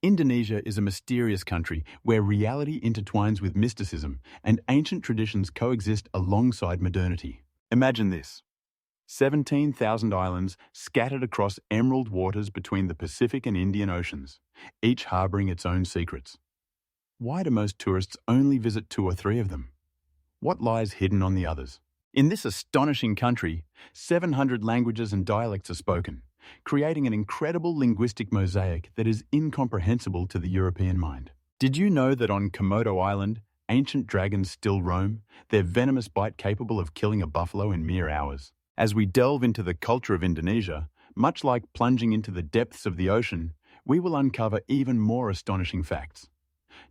Indonesia is a mysterious country where reality intertwines with mysticism and ancient traditions coexist alongside modernity. Imagine this: 17,000 islands scattered across emerald waters between the Pacific and Indian Oceans, each harboring its own secrets. Why do most tourists only visit 2 or 3 of them? What lies hidden on the others? In this astonishing country, 700 languages and dialects are spoken, creating an incredible linguistic mosaic that is incomprehensible to the European mind. Did you know that on Komodo Island, ancient dragons still roam, their venomous bite capable of killing a buffalo in mere hours? As we delve into the culture of Indonesia, much like plunging into the depths of the ocean, we will uncover even more astonishing facts.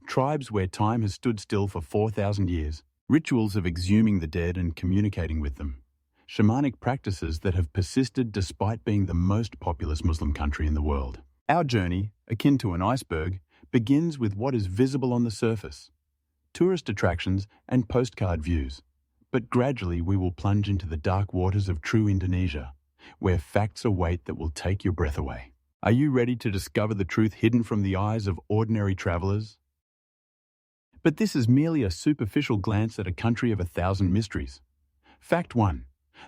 Tribes where time has stood still for 4,000 years, rituals of exhuming the dead and communicating with them, shamanic practices that have persisted despite being the most populous Muslim country in the world. Our journey, akin to an iceberg, begins with what is visible on the surface: tourist attractions and postcard views. But gradually we will plunge into the dark waters of true Indonesia, where facts await that will take your breath away. Are you ready to discover the truth hidden from the eyes of ordinary travelers? But this is merely a superficial glance at a country of 1,000 mysteries. Fact 1.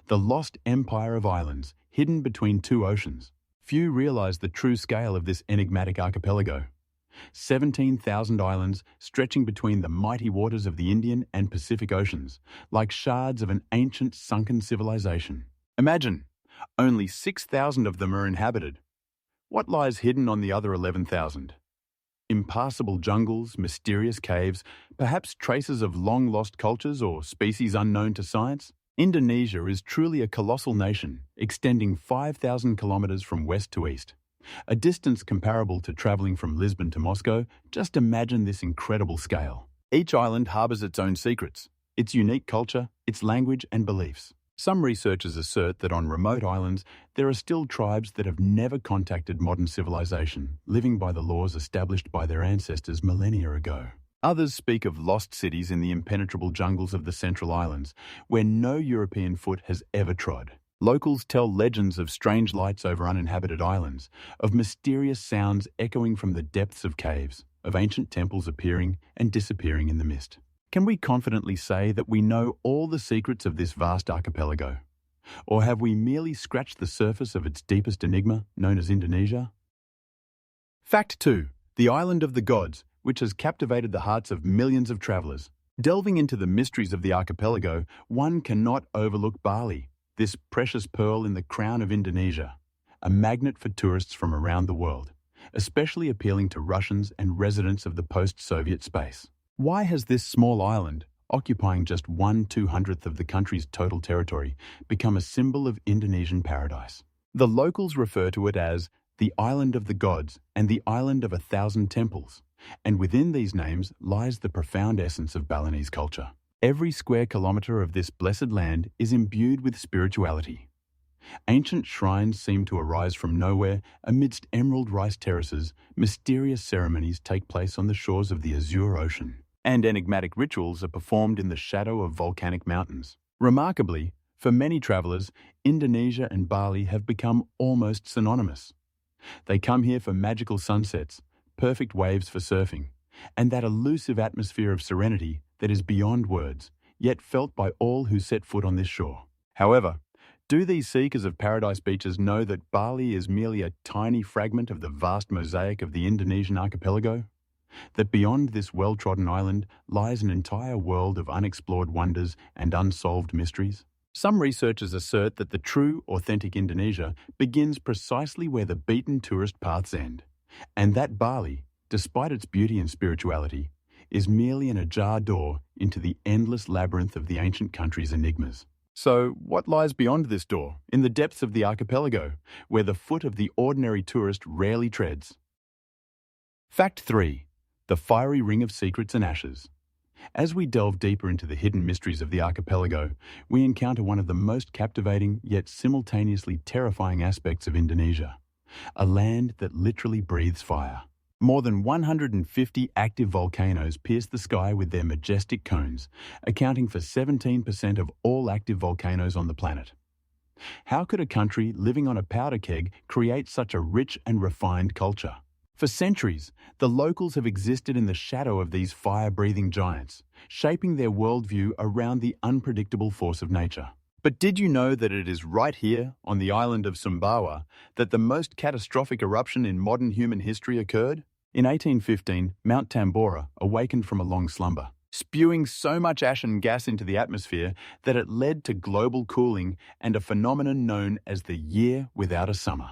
The lost empire of islands, hidden between 2 oceans. Few realize the true scale of this enigmatic archipelago. 17,000 islands stretching between the mighty waters of the Indian and Pacific Oceans, like shards of an ancient sunken civilization. Imagine, only 6,000 of them are inhabited. What lies hidden on the other 11,000? Impassable jungles, mysterious caves, perhaps traces of long-lost cultures or species unknown to science? Indonesia is truly a colossal nation, extending 5,000 kilometers from west to east. A distance comparable to traveling from Lisbon to Moscow. Just imagine this incredible scale. Each island harbors its own secrets, its unique culture, its language and beliefs. Some researchers assert that on remote islands, there are still tribes that have never contacted modern civilization, living by the laws established by their ancestors millennia ago. Others speak of lost cities in the impenetrable jungles of the Central Islands, where no European foot has ever trod. Locals tell legends of strange lights over uninhabited islands, of mysterious sounds echoing from the depths of caves, of ancient temples appearing and disappearing in the mist. Can we confidently say that we know all the secrets of this vast archipelago? Or have we merely scratched the surface of its deepest enigma, known as Indonesia? Fact 2. The Island of the Gods, which has captivated the hearts of millions of travelers. Delving into the mysteries of the archipelago, one cannot overlook Bali, this precious pearl in the crown of Indonesia, a magnet for tourists from around the world, especially appealing to Russians and residents of the post-Soviet space. Why has this small island, occupying just 1/200th of the country's total territory, become a symbol of Indonesian paradise? The locals refer to it as the Island of the Gods and the Island of 1,000 Temples, and within these names lies the profound essence of Balinese culture. Every square kilometre of this blessed land is imbued with spirituality. Ancient shrines seem to arise from nowhere amidst emerald rice terraces. Mysterious ceremonies take place on the shores of the azure ocean, and enigmatic rituals are performed in the shadow of volcanic mountains. Remarkably, for many travelers, Indonesia and Bali have become almost synonymous. They come here for magical sunsets, perfect waves for surfing, and that elusive atmosphere of serenity that is beyond words, yet felt by all who set foot on this shore. However, do these seekers of paradise beaches know that Bali is merely a tiny fragment of the vast mosaic of the Indonesian archipelago? That beyond this well-trodden island lies an entire world of unexplored wonders and unsolved mysteries? Some researchers assert that the true, authentic Indonesia begins precisely where the beaten tourist paths end, and that Bali, despite its beauty and spirituality, is merely an ajar door into the endless labyrinth of the ancient country's enigmas. So, what lies beyond this door, in the depths of the archipelago, where the foot of the ordinary tourist rarely treads? Fact 3. The fiery ring of secrets and ashes. As we delve deeper into the hidden mysteries of the archipelago, we encounter one of the most captivating yet simultaneously terrifying aspects of Indonesia, a land that literally breathes fire. More than 150 active volcanoes pierce the sky with their majestic cones, accounting for 17% of all active volcanoes on the planet. How could a country living on a powder keg create such a rich and refined culture? For centuries, the locals have existed in the shadow of these fire-breathing giants, shaping their worldview around the unpredictable force of nature. But did you know that it is right here, on the island of Sumbawa, that the most catastrophic eruption in modern human history occurred? In 1815, Mount Tambora awakened from a long slumber, spewing so much ash and gas into the atmosphere that it led to global cooling and a phenomenon known as the year without a summer.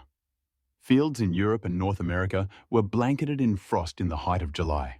Fields in Europe and North America were blanketed in frost in the height of July.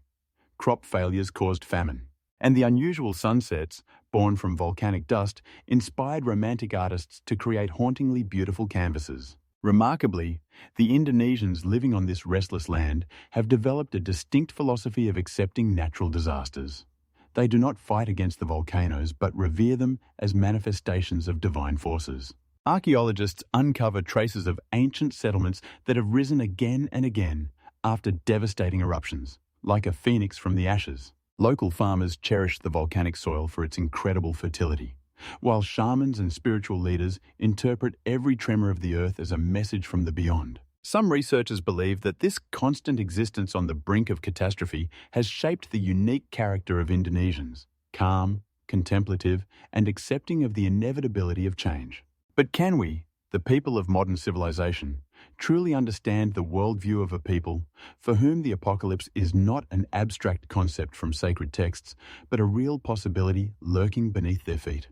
Crop failures caused famine, and the unusual sunsets, born from volcanic dust, inspired romantic artists to create hauntingly beautiful canvases. Remarkably, the Indonesians living on this restless land have developed a distinct philosophy of accepting natural disasters. They do not fight against the volcanoes, but revere them as manifestations of divine forces. Archaeologists uncover traces of ancient settlements that have risen again and again after devastating eruptions, like a phoenix from the ashes. Local farmers cherish the volcanic soil for its incredible fertility, while shamans and spiritual leaders interpret every tremor of the earth as a message from the beyond. Some researchers believe that this constant existence on the brink of catastrophe has shaped the unique character of Indonesians, calm, contemplative, and accepting of the inevitability of change. But can we, the people of modern civilization, truly understand the worldview of a people for whom the apocalypse is not an abstract concept from sacred texts, but a real possibility lurking beneath their feet?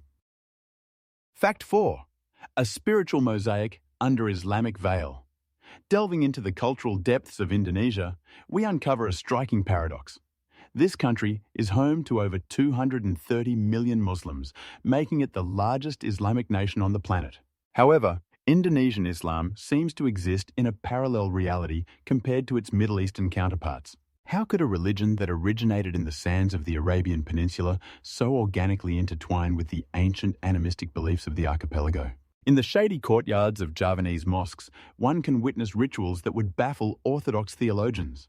Fact 4. A spiritual mosaic under Islamic veil. Delving into the cultural depths of Indonesia, we uncover a striking paradox. This country is home to over 230 million Muslims, making it the largest Islamic nation on the planet. However, Indonesian Islam seems to exist in a parallel reality compared to its Middle Eastern counterparts. How could a religion that originated in the sands of the Arabian Peninsula so organically intertwine with the ancient animistic beliefs of the archipelago? In the shady courtyards of Javanese mosques, one can witness rituals that would baffle orthodox theologians.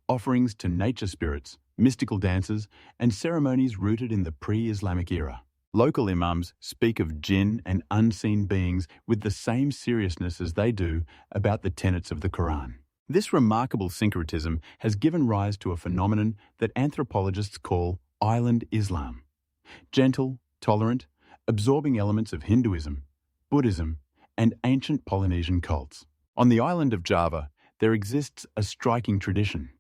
Offerings to nature spirits, mystical dances, and ceremonies rooted in the pre-Islamic era. Local imams speak of jinn and unseen beings with the same seriousness as they do about the tenets of the Quran. This remarkable syncretism has given rise to a phenomenon that anthropologists call island Islam. Gentle, tolerant, absorbing elements of Hinduism, Buddhism, and ancient Polynesian cults. On the island of Java, there exists a striking tradition.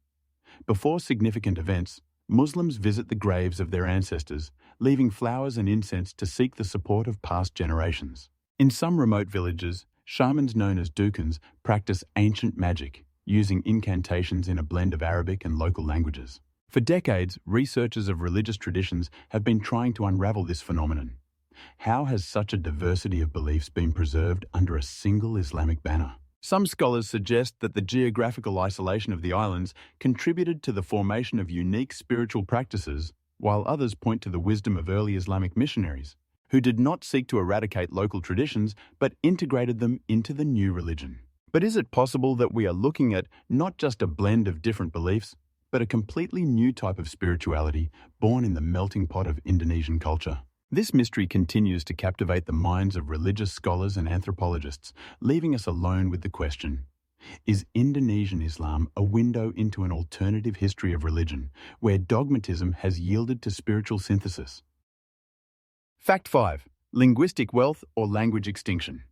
Before significant events, Muslims visit the graves of their ancestors, leaving flowers and incense to seek the support of past generations. In some remote villages, shamans known as dukuns practice ancient magic, using incantations in a blend of Arabic and local languages. For decades, researchers of religious traditions have been trying to unravel this phenomenon. How has such a diversity of beliefs been preserved under a single Islamic banner? Some scholars suggest that the geographical isolation of the islands contributed to the formation of unique spiritual practices, while others point to the wisdom of early Islamic missionaries, who did not seek to eradicate local traditions but integrated them into the new religion. But is it possible that we are looking at not just a blend of different beliefs, but a completely new type of spirituality born in the melting pot of Indonesian culture? This mystery continues to captivate the minds of religious scholars and anthropologists, leaving us alone with the question: is Indonesian Islam a window into an alternative history of religion, where dogmatism has yielded to spiritual synthesis? Fact 5. Linguistic wealth or language extinction.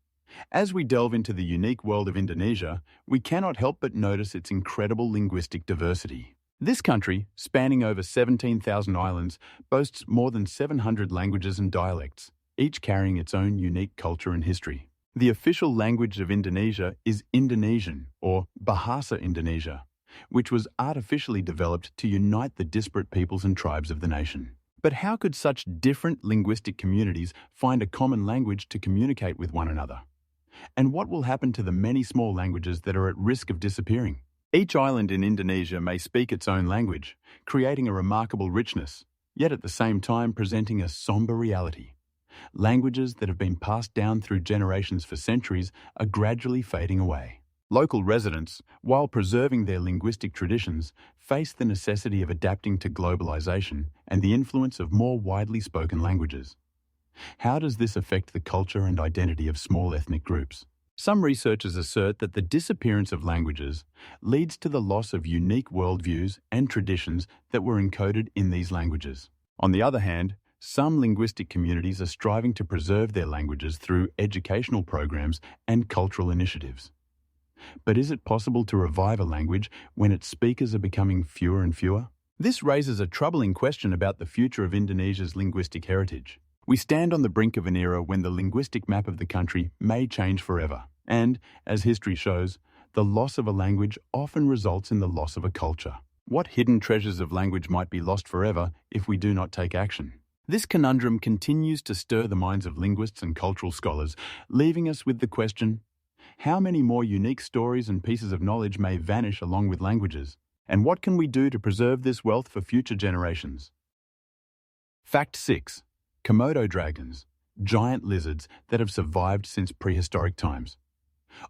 As we delve into the unique world of Indonesia, we cannot help but notice its incredible linguistic diversity. This country, spanning over 17,000 islands, boasts more than 700 languages and dialects, each carrying its own unique culture and history. The official language of Indonesia is Indonesian, or Bahasa Indonesia, which was artificially developed to unite the disparate peoples and tribes of the nation. But how could such different linguistic communities find a common language to communicate with one another? And what will happen to the many small languages that are at risk of disappearing? Each island in Indonesia may speak its own language, creating a remarkable richness, yet at the same time presenting a somber reality. Languages that have been passed down through generations for centuries are gradually fading away. Local residents, while preserving their linguistic traditions, face the necessity of adapting to globalization and the influence of more widely spoken languages. How does this affect the culture and identity of small ethnic groups? Some researchers assert that the disappearance of languages leads to the loss of unique worldviews and traditions that were encoded in these languages. On the other hand, some linguistic communities are striving to preserve their languages through educational programs and cultural initiatives. But is it possible to revive a language when its speakers are becoming fewer and fewer? This raises a troubling question about the future of Indonesia's linguistic heritage. We stand on the brink of an era when the linguistic map of the country may change forever. And, as history shows, the loss of a language often results in the loss of a culture. What hidden treasures of language might be lost forever if we do not take action? This conundrum continues to stir the minds of linguists and cultural scholars, leaving us with the question, how many more unique stories and pieces of knowledge may vanish along with languages? And what can we do to preserve this wealth for future generations? Fact 6. Komodo dragons, giant lizards that have survived since prehistoric times.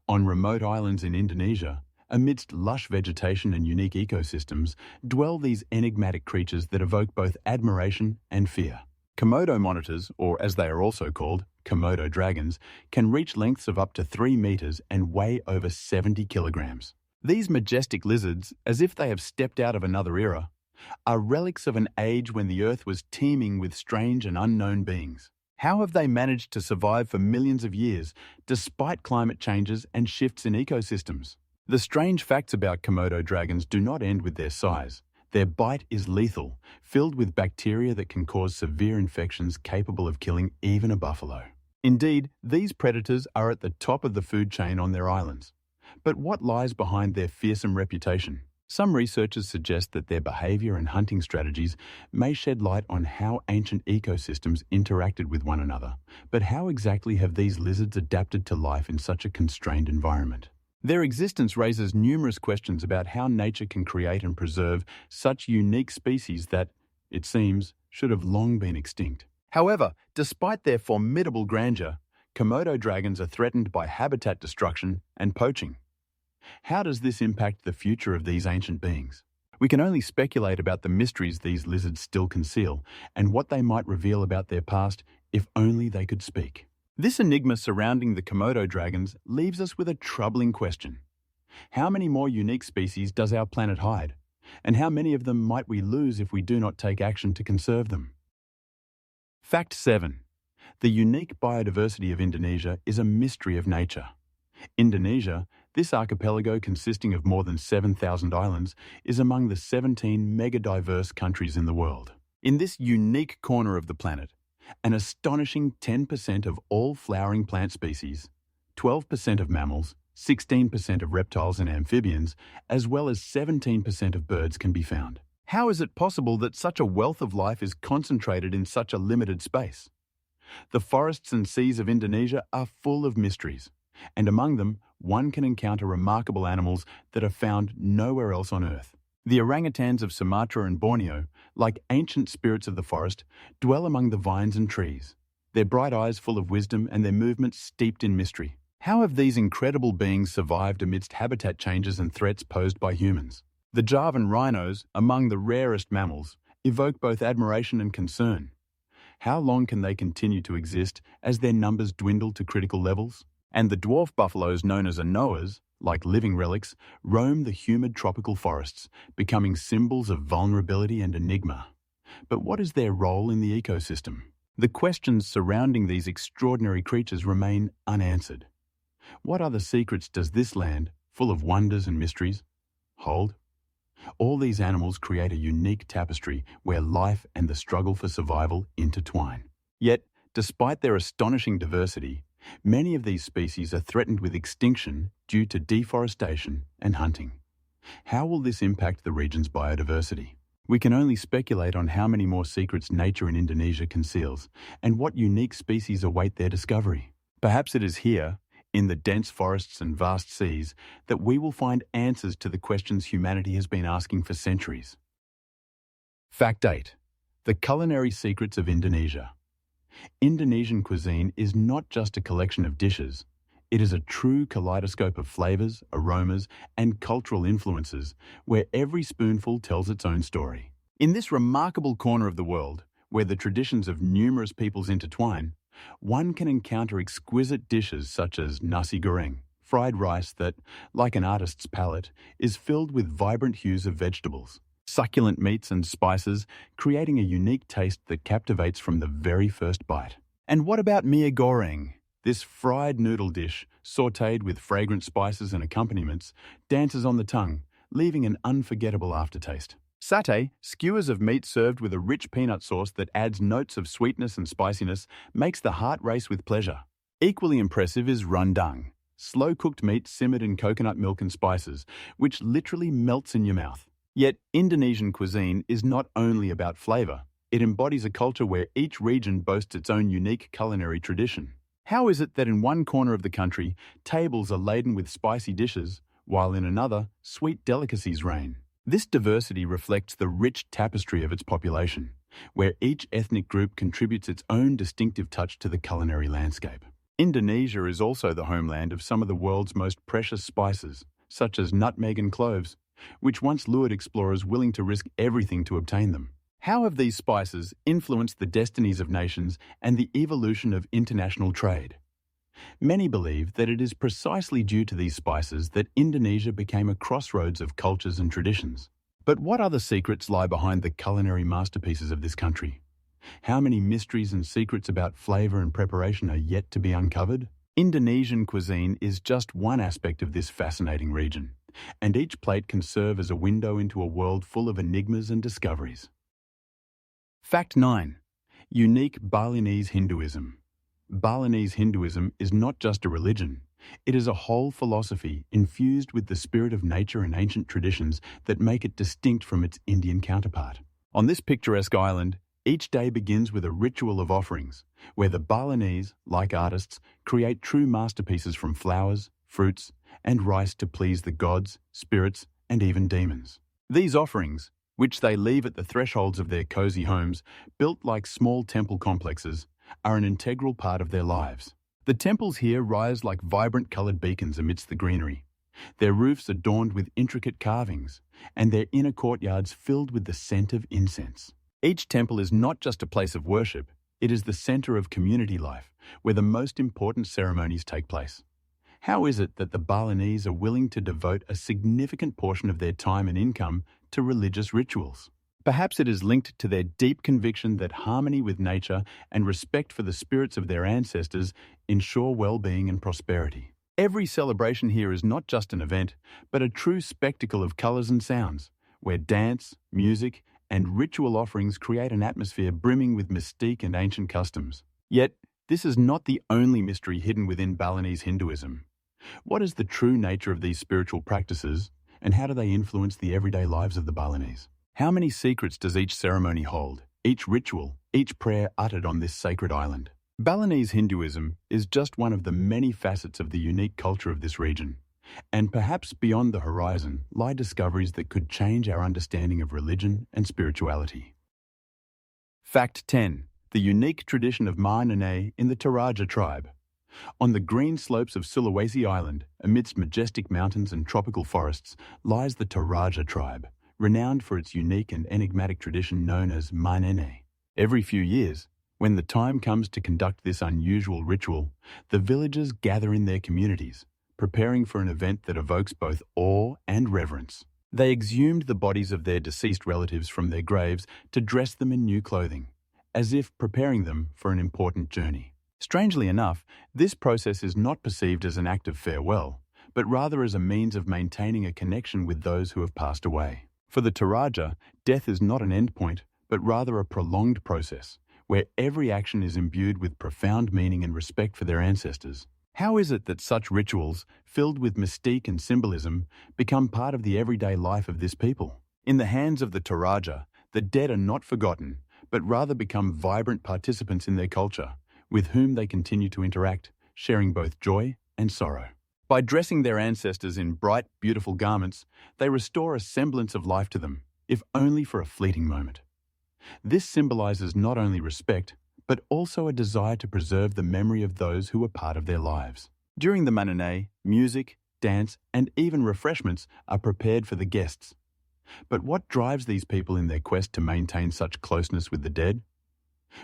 On remote islands in Indonesia, amidst lush vegetation and unique ecosystems, dwell these enigmatic creatures that evoke both admiration and fear. Komodo monitors, or as they are also called, Komodo dragons, can reach lengths of up to 3 meters and weigh over 70 kilograms. These majestic lizards, as if they have stepped out of another era, are relics of an age when the Earth was teeming with strange and unknown beings. How have they managed to survive for millions of years, despite climate changes and shifts in ecosystems? The strange facts about Komodo dragons do not end with their size. Their bite is lethal, filled with bacteria that can cause severe infections capable of killing even a buffalo. Indeed, these predators are at the top of the food chain on their islands. But what lies behind their fearsome reputation? Some researchers suggest that their behavior and hunting strategies may shed light on how ancient ecosystems interacted with one another. But how exactly have these lizards adapted to life in such a constrained environment? Their existence raises numerous questions about how nature can create and preserve such unique species that, it seems, should have long been extinct. However, despite their formidable grandeur, Komodo dragons are threatened by habitat destruction and poaching. How does this impact the future of these ancient beings? We can only speculate about the mysteries these lizards still conceal and what they might reveal about their past if only they could speak. This enigma surrounding the Komodo dragons leaves us with a troubling question. How many more unique species does our planet hide? And how many of them might we lose if we do not take action to conserve them? Fact 7. The unique biodiversity of Indonesia is a mystery of nature. Indonesia, this archipelago consisting of more than 7,000 islands, is among the 17 mega-diverse countries in the world. In this unique corner of the planet, an astonishing 10% of all flowering plant species, 12% of mammals, 16% of reptiles and amphibians, as well as 17% of birds can be found. How is it possible that such a wealth of life is concentrated in such a limited space? The forests and seas of Indonesia are full of mysteries, and among them, one can encounter remarkable animals that are found nowhere else on Earth. The orangutans of Sumatra and Borneo, like ancient spirits of the forest, dwell among the vines and trees, their bright eyes full of wisdom and their movements steeped in mystery. How have these incredible beings survived amidst habitat changes and threats posed by humans? The Javan rhinos, among the rarest mammals, evoke both admiration and concern. How long can they continue to exist as their numbers dwindle to critical levels? And the dwarf buffaloes known as anoas, like living relics, roam the humid tropical forests, becoming symbols of vulnerability and enigma. But what is their role in the ecosystem? The questions surrounding these extraordinary creatures remain unanswered. What other secrets does this land, full of wonders and mysteries, hold? All these animals create a unique tapestry where life and the struggle for survival intertwine. Yet, despite their astonishing diversity, many of these species are threatened with extinction due to deforestation and hunting. How will this impact the region's biodiversity? We can only speculate on how many more secrets nature in Indonesia conceals and what unique species await their discovery. Perhaps it is here, in the dense forests and vast seas, that we will find answers to the questions humanity has been asking for centuries. Fact 8. The culinary secrets of Indonesia. Indonesian cuisine is not just a collection of dishes. It is a true kaleidoscope of flavors, aromas, and cultural influences, where every spoonful tells its own story. In this remarkable corner of the world, where the traditions of numerous peoples intertwine, one can encounter exquisite dishes such as nasi goreng, fried rice that, like an artist's palette, is filled with vibrant hues of vegetables, succulent meats and spices, creating a unique taste that captivates from the very first bite. And what about mie goreng? This fried noodle dish, sautéed with fragrant spices and accompaniments, dances on the tongue, leaving an unforgettable aftertaste. Satay, skewers of meat served with a rich peanut sauce that adds notes of sweetness and spiciness, makes the heart race with pleasure. Equally impressive is rendang, slow-cooked meat simmered in coconut milk and spices, which literally melts in your mouth. Yet, Indonesian cuisine is not only about flavour. It embodies a culture where each region boasts its own unique culinary tradition. How is it that in one corner of the country, tables are laden with spicy dishes, while in another, sweet delicacies reign? This diversity reflects the rich tapestry of its population, where each ethnic group contributes its own distinctive touch to the culinary landscape. Indonesia is also the homeland of some of the world's most precious spices, such as nutmeg and cloves, which once lured explorers willing to risk everything to obtain them. How have these spices influenced the destinies of nations and the evolution of international trade? Many believe that it is precisely due to these spices that Indonesia became a crossroads of cultures and traditions. But what other secrets lie behind the culinary masterpieces of this country? How many mysteries and secrets about flavour and preparation are yet to be uncovered? Indonesian cuisine is just one aspect of this fascinating region, and each plate can serve as a window into a world full of enigmas and discoveries. Fact 9. Unique Balinese Hinduism. Balinese Hinduism is not just a religion, it is a whole philosophy infused with the spirit of nature and ancient traditions that make it distinct from its Indian counterpart. On this picturesque island, each day begins with a ritual of offerings, where the Balinese, like artists, create true masterpieces from flowers, fruits, and rice to please the gods, spirits, and even demons. These offerings, which they leave at the thresholds of their cozy homes, built like small temple complexes, are an integral part of their lives. The temples here rise like vibrant coloured beacons amidst the greenery, their roofs adorned with intricate carvings, and their inner courtyards filled with the scent of incense. Each temple is not just a place of worship, it is the centre of community life, where the most important ceremonies take place. How is it that the Balinese are willing to devote a significant portion of their time and income to religious rituals? Perhaps it is linked to their deep conviction that harmony with nature and respect for the spirits of their ancestors ensure well-being and prosperity. Every celebration here is not just an event, but a true spectacle of colours and sounds, where dance, music, and ritual offerings create an atmosphere brimming with mystique and ancient customs. Yet, this is not the only mystery hidden within Balinese Hinduism. What is the true nature of these spiritual practices, and how do they influence the everyday lives of the Balinese? How many secrets does each ceremony hold, each ritual, each prayer uttered on this sacred island? Balinese Hinduism is just one of the many facets of the unique culture of this region, and perhaps beyond the horizon lie discoveries that could change our understanding of religion and spirituality. Fact 10. The unique tradition of Ma'nene in the Toraja tribe. On the green slopes of Sulawesi Island, amidst majestic mountains and tropical forests, lies the Toraja tribe, renowned for its unique and enigmatic tradition known as Ma'nene. Every few years, when the time comes to conduct this unusual ritual, the villagers gather in their communities, preparing for an event that evokes both awe and reverence. They exhumed the bodies of their deceased relatives from their graves to dress them in new clothing, as if preparing them for an important journey. Strangely enough, this process is not perceived as an act of farewell, but rather as a means of maintaining a connection with those who have passed away. For the Toraja, death is not an endpoint, but rather a prolonged process, where every action is imbued with profound meaning and respect for their ancestors. How is it that such rituals, filled with mystique and symbolism, become part of the everyday life of this people? In the hands of the Toraja, the dead are not forgotten, but rather become vibrant participants in their culture, with whom they continue to interact, sharing both joy and sorrow. By dressing their ancestors in bright, beautiful garments, they restore a semblance of life to them, if only for a fleeting moment. This symbolizes not only respect, but also a desire to preserve the memory of those who were part of their lives. During the Ma'nene, music, dance, and even refreshments are prepared for the guests. But what drives these people in their quest to maintain such closeness with the dead?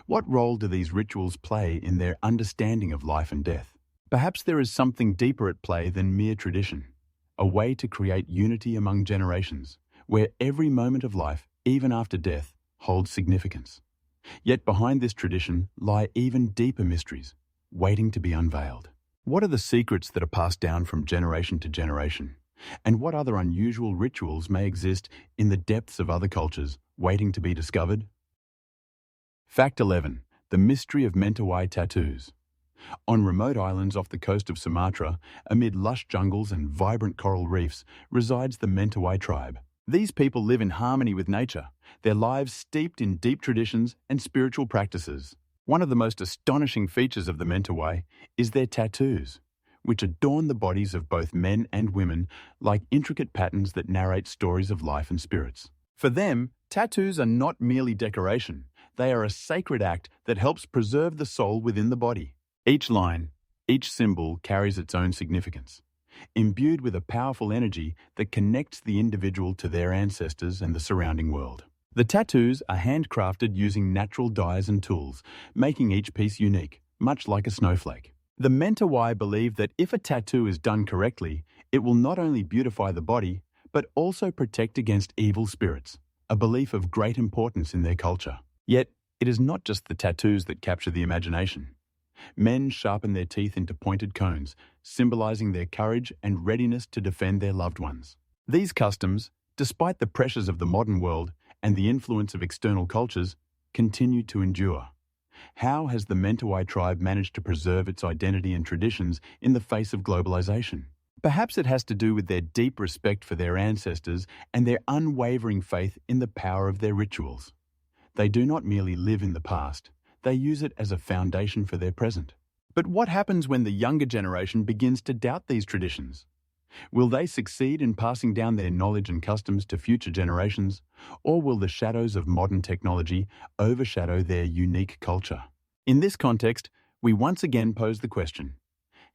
What role do these rituals play in their understanding of life and death? Perhaps there is something deeper at play than mere tradition, a way to create unity among generations, where every moment of life, even after death, holds significance. Yet behind this tradition lie even deeper mysteries, waiting to be unveiled. What are the secrets that are passed down from generation to generation? And what other unusual rituals may exist in the depths of other cultures, waiting to be discovered? Fact 11. The mystery of Mentawai tattoos. On remote islands off the coast of Sumatra, amid lush jungles and vibrant coral reefs, resides the Mentawai tribe. These people live in harmony with nature, their lives steeped in deep traditions and spiritual practices. One of the most astonishing features of the Mentawai is their tattoos, which adorn the bodies of both men and women like intricate patterns that narrate stories of life and spirits. For them, tattoos are not merely decoration. They are a sacred act that helps preserve the soul within the body. Each line, each symbol carries its own significance, imbued with a powerful energy that connects the individual to their ancestors and the surrounding world. The tattoos are handcrafted using natural dyes and tools, making each piece unique, much like a snowflake. The Mentawai believe that if a tattoo is done correctly, it will not only beautify the body, but also protect against evil spirits, a belief of great importance in their culture. Yet, it is not just the tattoos that capture the imagination. Men sharpen their teeth into pointed cones, symbolizing their courage and readiness to defend their loved ones. These customs, despite the pressures of the modern world and the influence of external cultures, continue to endure. How has the Mentawai tribe managed to preserve its identity and traditions in the face of globalization? Perhaps it has to do with their deep respect for their ancestors and their unwavering faith in the power of their rituals. They do not merely live in the past, they use it as a foundation for their present. But what happens when the younger generation begins to doubt these traditions? Will they succeed in passing down their knowledge and customs to future generations, or will the shadows of modern technology overshadow their unique culture? In this context, we once again pose the question: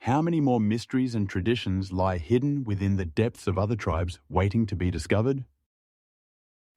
how many more mysteries and traditions lie hidden within the depths of other tribes waiting to be discovered?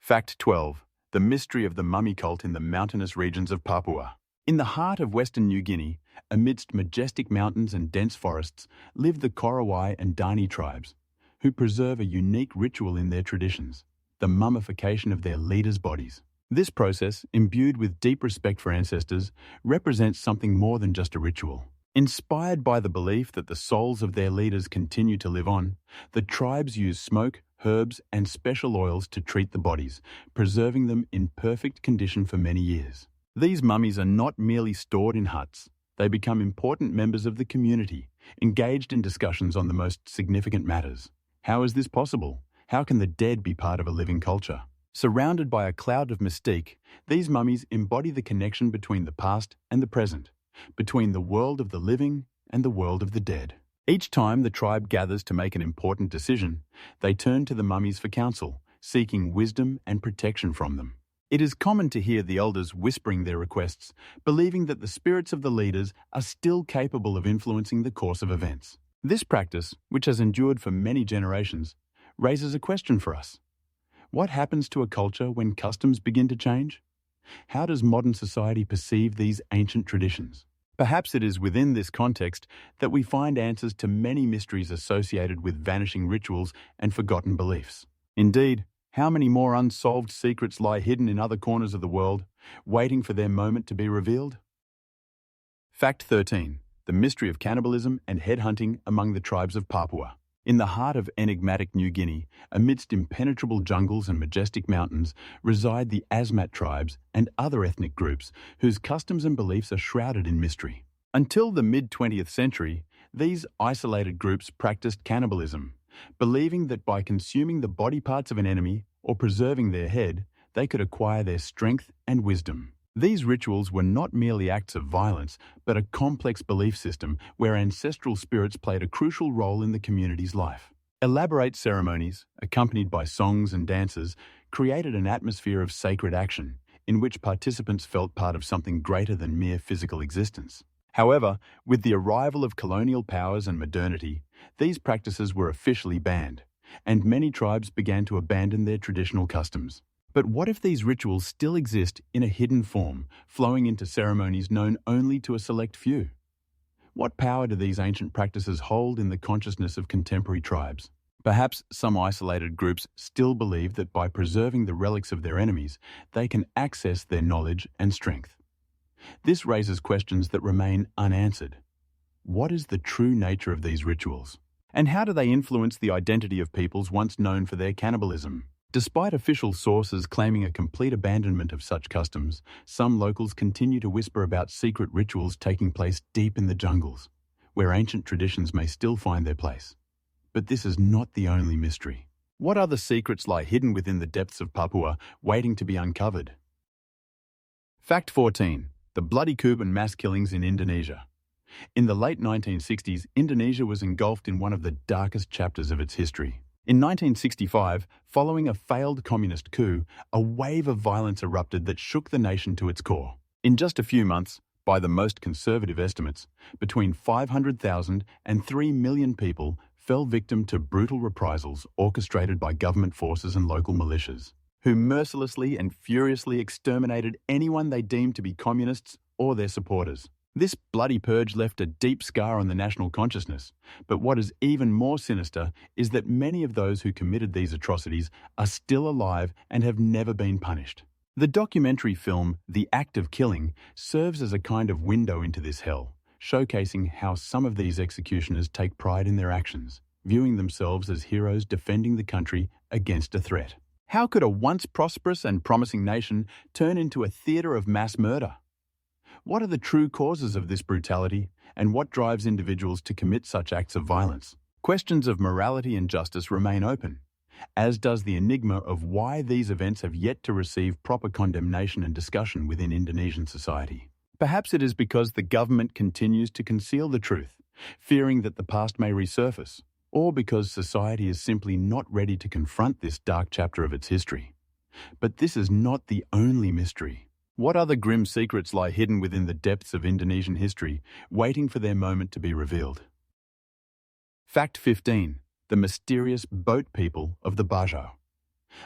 Fact 12. The mystery of the mummy cult in the mountainous regions of Papua. In the heart of Western New Guinea, amidst majestic mountains and dense forests, live the Korowai and Dani tribes, who preserve a unique ritual in their traditions, the mummification of their leaders' bodies. This process, imbued with deep respect for ancestors, represents something more than just a ritual. Inspired by the belief that the souls of their leaders continue to live on, the tribes use smoke, herbs, and special oils to treat the bodies, preserving them in perfect condition for many years. These mummies are not merely stored in huts. They become important members of the community, engaged in discussions on the most significant matters. How is this possible? How can the dead be part of a living culture? Surrounded by a cloud of mystique, these mummies embody the connection between the past and the present, between the world of the living and the world of the dead. Each time the tribe gathers to make an important decision, they turn to the mummies for counsel, seeking wisdom and protection from them. It is common to hear the elders whispering their requests, believing that the spirits of the leaders are still capable of influencing the course of events. This practice, which has endured for many generations, raises a question for us. What happens to a culture when customs begin to change? How does modern society perceive these ancient traditions? Perhaps it is within this context that we find answers to many mysteries associated with vanishing rituals and forgotten beliefs. Indeed, how many more unsolved secrets lie hidden in other corners of the world, waiting for their moment to be revealed? Fact 13. The mystery of cannibalism and headhunting among the tribes of Papua. In the heart of enigmatic New Guinea, amidst impenetrable jungles and majestic mountains, reside the Asmat tribes and other ethnic groups whose customs and beliefs are shrouded in mystery. Until the mid-20th century, these isolated groups practiced cannibalism, believing that by consuming the body parts of an enemy or preserving their head, they could acquire their strength and wisdom. These rituals were not merely acts of violence, but a complex belief system where ancestral spirits played a crucial role in the community's life. Elaborate ceremonies, accompanied by songs and dances, created an atmosphere of sacred action, in which participants felt part of something greater than mere physical existence. However, with the arrival of colonial powers and modernity, these practices were officially banned, and many tribes began to abandon their traditional customs. But what if these rituals still exist in a hidden form, flowing into ceremonies known only to a select few? What power do these ancient practices hold in the consciousness of contemporary tribes? Perhaps some isolated groups still believe that by preserving the relics of their enemies, they can access their knowledge and strength. This raises questions that remain unanswered. What is the true nature of these rituals? And how do they influence the identity of peoples once known for their cannibalism? Despite official sources claiming a complete abandonment of such customs, some locals continue to whisper about secret rituals taking place deep in the jungles, where ancient traditions may still find their place. But this is not the only mystery. What other secrets lie hidden within the depths of Papua, waiting to be uncovered? Fact 14. The bloody coup and mass killings in Indonesia. In the late 1960s, Indonesia was engulfed in one of the darkest chapters of its history. In 1965, following a failed communist coup, a wave of violence erupted that shook the nation to its core. In just a few months, by the most conservative estimates, between 500,000 and 3 million people fell victim to brutal reprisals orchestrated by government forces and local militias, who mercilessly and furiously exterminated anyone they deemed to be communists or their supporters. This bloody purge left a deep scar on the national consciousness, but what is even more sinister is that many of those who committed these atrocities are still alive and have never been punished. The documentary film The Act of Killing serves as a kind of window into this hell, showcasing how some of these executioners take pride in their actions, viewing themselves as heroes defending the country against a threat. How could a once prosperous and promising nation turn into a theater of mass murder? What are the true causes of this brutality, and what drives individuals to commit such acts of violence? Questions of morality and justice remain open, as does the enigma of why these events have yet to receive proper condemnation and discussion within Indonesian society. Perhaps it is because the government continues to conceal the truth, fearing that the past may resurface, or because society is simply not ready to confront this dark chapter of its history. But this is not the only mystery. What other grim secrets lie hidden within the depths of Indonesian history, waiting for their moment to be revealed? Fact 15. The mysterious boat people of the Bajau.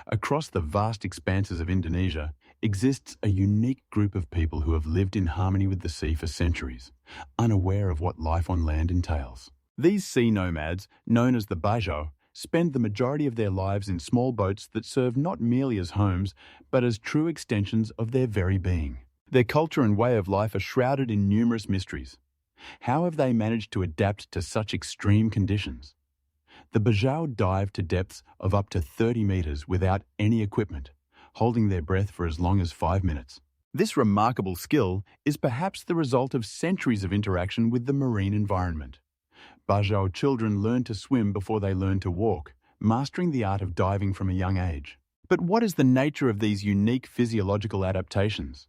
Across the vast expanses of Indonesia exists a unique group of people who have lived in harmony with the sea for centuries, unaware of what life on land entails. These sea nomads, known as the Bajau, spend the majority of their lives in small boats that serve not merely as homes, but as true extensions of their very being. Their culture and way of life are shrouded in numerous mysteries. How have they managed to adapt to such extreme conditions? The Bajau dive to depths of up to 30 meters without any equipment, holding their breath for as long as 5 minutes. This remarkable skill is perhaps the result of centuries of interaction with the marine environment. Bajau children learn to swim before they learn to walk, mastering the art of diving from a young age. But what is the nature of these unique physiological adaptations?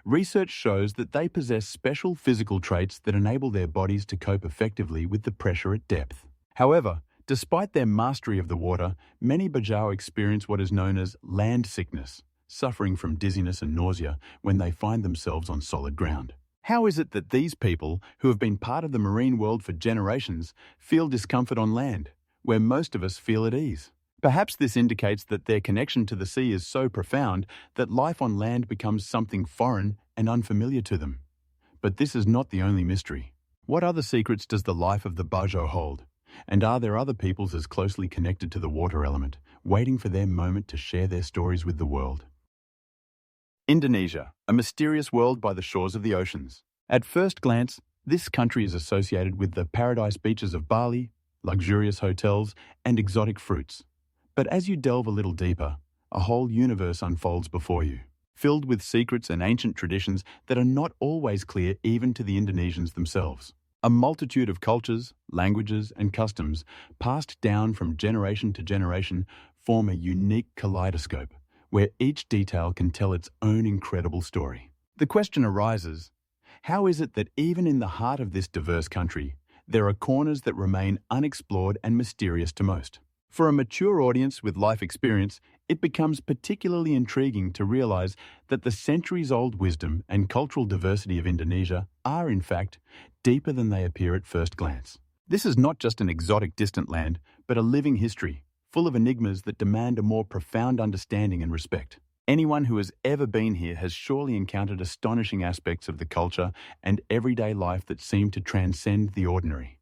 Research shows that they possess special physical traits that enable their bodies to cope effectively with the pressure at depth. However, despite their mastery of the water, many Bajau experience what is known as land sickness, suffering from dizziness and nausea when they find themselves on solid ground. How is it that these people, who have been part of the marine world for generations, feel discomfort on land, where most of us feel at ease? Perhaps this indicates that their connection to the sea is so profound that life on land becomes something foreign and unfamiliar to them. But this is not the only mystery. What other secrets does the life of the Bajau hold? And are there other peoples as closely connected to the water element, waiting for their moment to share their stories with the world? Indonesia, a mysterious world by the shores of the oceans. At first glance, this country is associated with the paradise beaches of Bali, luxurious hotels, and exotic fruits. But as you delve a little deeper, a whole universe unfolds before you, filled with secrets and ancient traditions that are not always clear even to the Indonesians themselves. A multitude of cultures, languages, and customs passed down from generation to generation form a unique kaleidoscope, where each detail can tell its own incredible story. The question arises, how is it that even in the heart of this diverse country, there are corners that remain unexplored and mysterious to most? For a mature audience with life experience, it becomes particularly intriguing to realize that the centuries-old wisdom and cultural diversity of Indonesia are, in fact, deeper than they appear at first glance. This is not just an exotic distant land, but a living history, full of enigmas that demand a more profound understanding and respect. Anyone who has ever been here has surely encountered astonishing aspects of the culture and everyday life that seem to transcend the ordinary.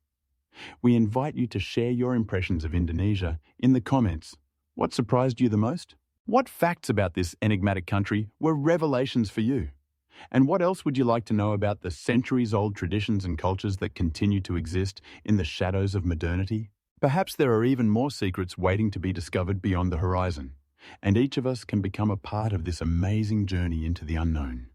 We invite you to share your impressions of Indonesia in the comments. What surprised you the most? What facts about this enigmatic country were revelations for you? And what else would you like to know about the centuries-old traditions and cultures that continue to exist in the shadows of modernity? Perhaps there are even more secrets waiting to be discovered beyond the horizon, and each of us can become a part of this amazing journey into the unknown.